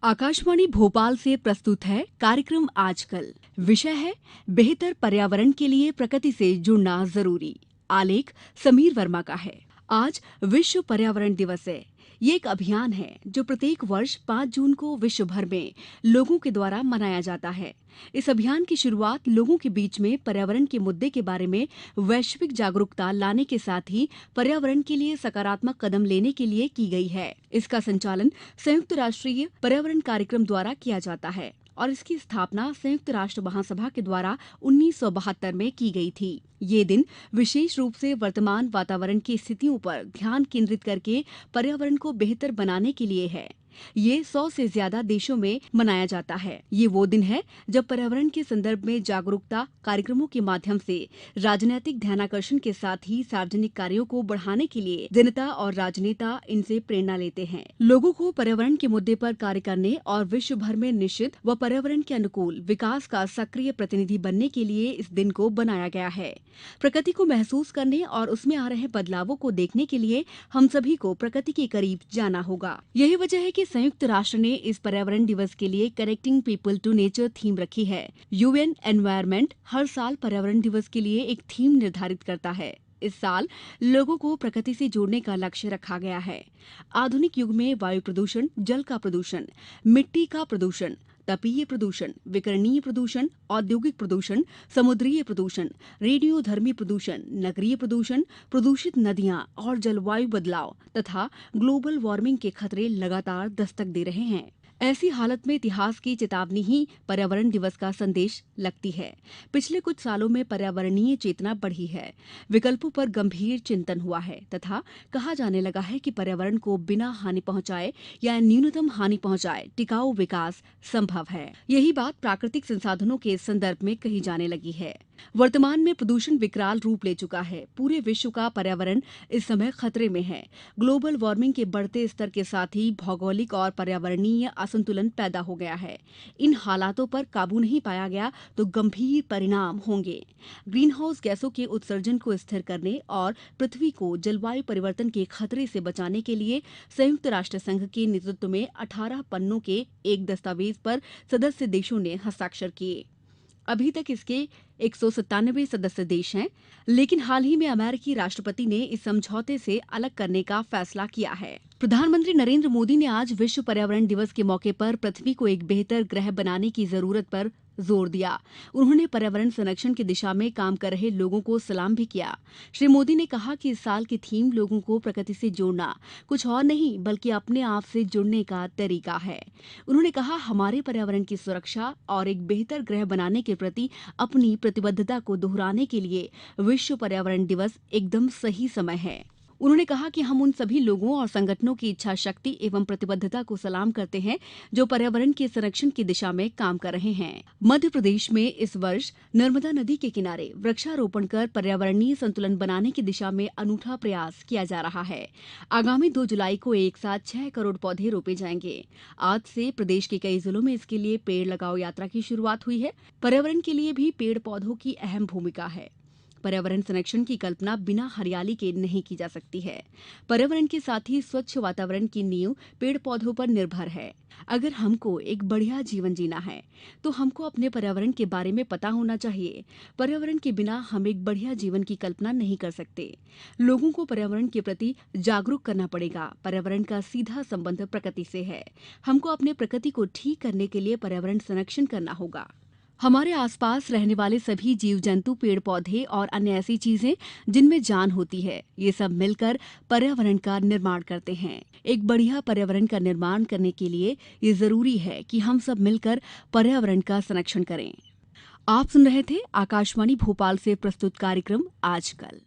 आकाशवाणी भोपाल से प्रस्तुत है कार्यक्रम आजकल। विषय है बेहतर पर्यावरण के लिए प्रकृति से जुड़ना जरूरी। आलेख समीर वर्मा का है। आज विश्व पर्यावरण दिवस है। ये एक अभियान है जो प्रत्येक वर्ष 5 जून को विश्व भर में लोगों के द्वारा मनाया जाता है। इस अभियान की शुरुआत लोगों के बीच में पर्यावरण के मुद्दे के बारे में वैश्विक जागरूकता लाने के साथ ही पर्यावरण के लिए सकारात्मक कदम लेने के लिए की गई है। इसका संचालन संयुक्त राष्ट्रीय पर्यावरण कार्यक्रम द्वारा किया जाता है और इसकी स्थापना संयुक्त राष्ट्र महासभा के द्वारा 1972 में की गई थी। ये दिन विशेष रूप से वर्तमान वातावरण की स्थितियों पर ध्यान केंद्रित करके पर्यावरण को बेहतर बनाने के लिए है। ये 100 से ज्यादा देशों में मनाया जाता है। ये वो दिन है जब पर्यावरण के संदर्भ में जागरूकता कार्यक्रमों के माध्यम से राजनीतिक ध्यानाकर्षण के साथ ही सार्वजनिक कार्यों को बढ़ाने के लिए जनता और राजनेता इनसे प्रेरणा लेते हैं। लोगों को पर्यावरण के मुद्दे पर कार्य करने और विश्व भर में निश्चित व पर्यावरण के अनुकूल विकास का सक्रिय प्रतिनिधि बनने के लिए इस दिन को बनाया गया है। प्रकृति को महसूस करने और उसमें आ रहे बदलावों को देखने के लिए हम सभी को प्रकृति के करीब जाना होगा। यही वजह है कि संयुक्त राष्ट्र ने इस पर्यावरण दिवस के लिए connecting people to nature theme रखी है। यूएन एनवायरनमेंट हर साल पर्यावरण दिवस के लिए एक थीम निर्धारित करता है। इस साल लोगों को प्रकृति से जोड़ने का लक्ष्य रखा गया है। आधुनिक युग में वायु प्रदूषण, जल का प्रदूषण, मिट्टी का प्रदूषण, तापीय प्रदूषण, विकिरणीय प्रदूषण, औद्योगिक प्रदूषण, समुद्रीय प्रदूषण, रेडियोधर्मी प्रदूषण, नगरीय प्रदूषण, प्रदूषित नदियां और जलवायु बदलाव तथा ग्लोबल वार्मिंग के खतरे लगातार दस्तक दे रहे हैं। ऐसी हालत में इतिहास की चेतावनी ही पर्यावरण दिवस का संदेश लगती है। पिछले कुछ सालों में पर्यावरणीय चेतना बढ़ी है, विकल्पों पर गंभीर चिंतन हुआ है तथा कहा जाने लगा है कि पर्यावरण को बिना हानि पहुंचाए या न्यूनतम हानि पहुंचाए टिकाऊ विकास संभव है। यही बात प्राकृतिक संसाधनों के संदर्भ में कही जाने लगी है। वर्तमान में प्रदूषण विकराल रूप ले चुका है। पूरे विश्व का पर्यावरण इस समय खतरे में है। ग्लोबल वार्मिंग के बढ़ते स्तर के साथ ही भौगोलिक और पर्यावरणीय असंतुलन पैदा हो गया है। इन हालातों पर काबू नहीं पाया गया तो गंभीर परिणाम होंगे। ग्रीन हाउस गैसों के उत्सर्जन को स्थिर करने और पृथ्वी को जलवायु परिवर्तन के खतरे से बचाने के लिए संयुक्त राष्ट्र संघ के नेतृत्व में 18 पन्नों के एक दस्तावेज पर सदस्य देशों ने हस्ताक्षर किए। अभी तक इसके 197 सदस्य देश हैं, लेकिन हाल ही में अमेरिकी राष्ट्रपति ने इस समझौते से अलग करने का फैसला किया है। प्रधानमंत्री नरेंद्र मोदी ने आज विश्व पर्यावरण दिवस के मौके पर पृथ्वी को एक बेहतर ग्रह बनाने की जरूरत पर जोर दिया। उन्होंने पर्यावरण संरक्षण की दिशा में काम कर रहे लोगों को सलाम भी किया। श्री मोदी ने कहा कि इस साल की थीम लोगों को प्रकृति से जोड़ना कुछ और नहीं बल्कि अपने आप से जुड़ने का तरीका है। उन्होंने कहा, हमारे पर्यावरण की सुरक्षा और एक बेहतर ग्रह बनाने के प्रति अपनी प्रतिबद्धता को दोहराने के लिए विश्व पर्यावरण दिवस एकदम सही समय है। उन्होंने कहा कि हम उन सभी लोगों और संगठनों की इच्छा शक्ति एवं प्रतिबद्धता को सलाम करते हैं जो पर्यावरण के संरक्षण की दिशा में काम कर रहे हैं। मध्य प्रदेश में इस वर्ष नर्मदा नदी के किनारे वृक्षारोपण कर पर्यावरणीय संतुलन बनाने की दिशा में अनूठा प्रयास किया जा रहा है। आगामी 2 जुलाई को एक साथ 6 करोड़ पौधे रोपे जाएंगे। आज से प्रदेश के कई जिलों में इसके लिए पेड़ लगाओ यात्रा की शुरुआत हुई है। पर्यावरण के लिए भी पेड़ पौधों की अहम भूमिका है। पर्यावरण संरक्षण की कल्पना बिना हरियाली के नहीं की जा सकती है। पर्यावरण के साथ ही स्वच्छ वातावरण की नींव पेड़ पौधों पर निर्भर है। अगर हमको एक बढ़िया जीवन जीना है तो हमको अपने पर्यावरण के बारे में पता होना चाहिए। पर्यावरण के बिना हम एक बढ़िया जीवन की कल्पना नहीं कर सकते। लोगों को पर्यावरण के प्रति जागरूक करना पड़ेगा। पर्यावरण का सीधा संबंध प्रकृति से है। हमको अपने प्रकृति को ठीक करने के लिए पर्यावरण संरक्षण करना होगा। हमारे आसपास रहने वाले सभी जीव जंतु, पेड़ पौधे और अन्य ऐसी चीजें जिनमें जान होती है, ये सब मिलकर पर्यावरण का निर्माण करते हैं। एक बढ़िया पर्यावरण का निर्माण करने के लिए ये जरूरी है कि हम सब मिलकर पर्यावरण का संरक्षण करें। आप सुन रहे थे आकाशवाणी भोपाल से प्रस्तुत कार्यक्रम आजकल।